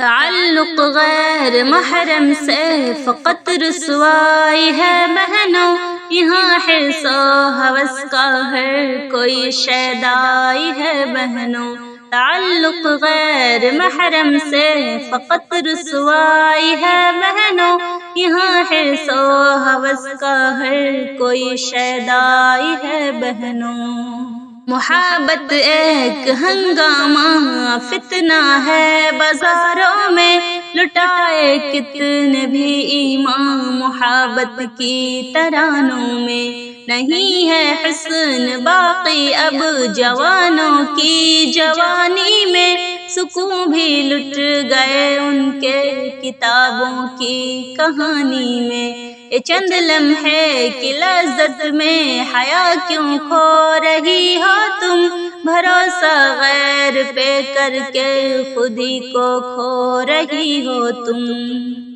تعلق غیر محرم سے فقط رسوائی ہے بہنوں، یہاں حرص و ہوس کا ہر کوئی شیدائی ہے بہنوں۔ تعلق غیر محرم سے فقط رسوائی ہے بہنوں، یہاں حرص و ہوس کا ہر کوئی شیدائی ہے بہنوں۔ محبت ایک ہنگامہ فتنہ ہے بازاروں میں، لٹائے کتنے بھی ایمان محبت کی ترانوں میں۔ نہیں ہے حسن باقی اب جوانوں کی جوانی میں، سکون بھی لٹ گئے ان کے کتابوں کی کہانی میں۔ یہ چند لمحے کی لذت میں حیا کیوں کھو رہی ہو تم، بھروسہ غیر پہ کر کے خودی کو کھو رہی ہو تم۔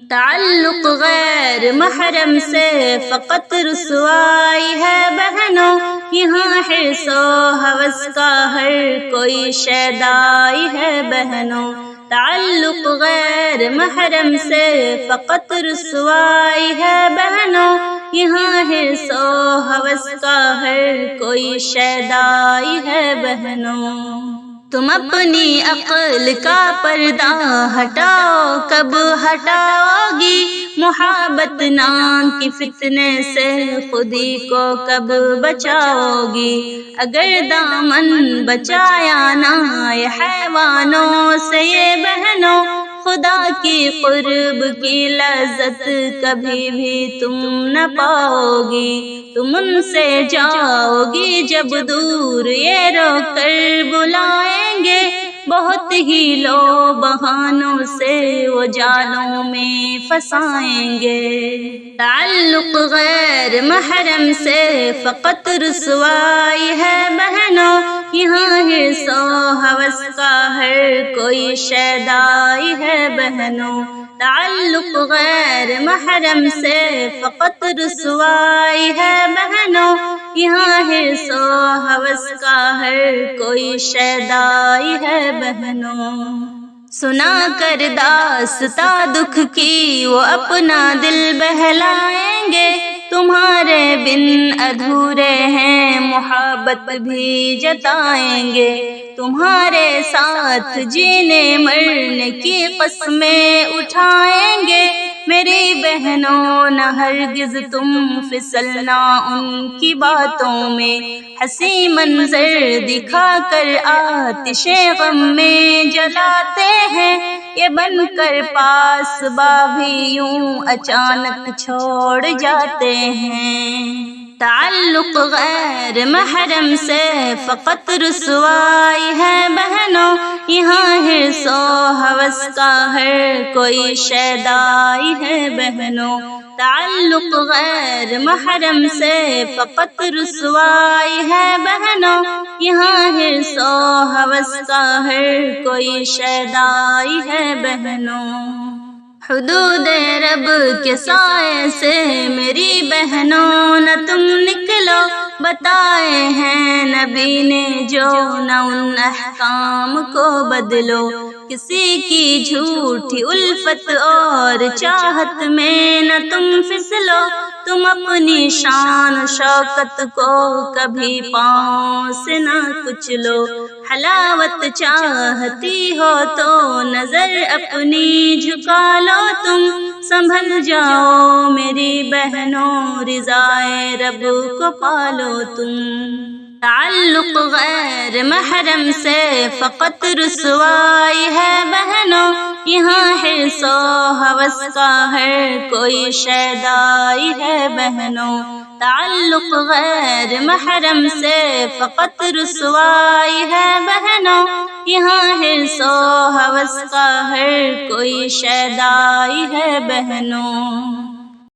تعلق غیر محرم سے فقط رسوائی ہے بہنوں، یہاں حرص و ہوس کا ہر کوئی شیدائی ہے بہنوں۔ تعلق غیر محرم سے فقط رسوائی ہے بہنوں، یہاں حرص و ہوس کا ہر کوئی شیدائی ہے بہنوں۔ تم اپنی عقل کا پردہ ہٹاؤ، کب ہٹاؤ گی؟ محبت نام کی فتنے سے خودی کو کب بچاؤ گی؟ اگر دامن بچایا نہ یہ حیوانوں سے یہ بہنوں، خدا کی قرب کی لذت کبھی بھی تم نہ پاؤ گی۔ تم ان سے جاؤ گی جب دور، یہ رو کر بلائیں گے، بہت ہی لو بہانوں سے وہ جالوں میں پھنسائیں گے۔ تعلق غیر محرم سے فقط رسوائی ہے بہنوں، یہاں حرص و ہوس کا ہر کوئی شیدائی ہے بہنوں۔ تعلق غیر محرم سے فقط رسوائی ہے بہنوں، یہاں حرص و ہوس کا ہر کوئی شیدائی ہے بہنوں۔ سنا کر داستاں دکھ کی وہ اپنا دل بہلائیں گے، تمہارے بن ادھورے ہیں محبت بھی جتائیں گے۔ تمہارے ساتھ جینے مرنے کی قسمیں اٹھائیں گے، میری بہنوں نہ ہرگز تم پھسلنا ان کی باتوں میں۔ حسین منظر دکھا کر آتش غم میں جلاتے ہیں، یہ بن کر پاس با بھی یوں اچانک چھوڑ جاتے ہیں۔ تعلق غیر محرم سے فقط رسوائی ہے بہنوں، یہاں حرص و ہوس کا ہر کوئی شیدائی ہے بہنوں۔ تعلق غیر محرم سے فقط رسوائی ہے بہنوں، یہاں حرص و ہوس کا ہر کوئی شیدائی ہے بہنوں۔ حدود رب کے سائے سے میری بہنوں نہ تم نکلو، بتائے ہیں نبی نے جو نہ ان احکام کو بدلو۔ کسی کی جھوٹی الفت اور چاہت میں نہ تم پھسلو، تم اپنی شان و شوکت کو کبھی پاؤں سے نہ کچلو۔ حلاوت چاہتی ہو تو نظر اپنی جھکا لو تم، سنبھل جاؤ میری بہنوں رضائے رب کو پالو تم۔ تعلق غیر محرم سے فقط رسوائی ہے بہنوں، یہاں حرص و ہوس کا ہر کوئی شیدائی ہے بہنوں۔ تعلق غیر محرم سے فقط رسوائی ہے بہنوں، یہاں حرص و ہوس کا ہر کوئی شیدائی ہے بہنوں۔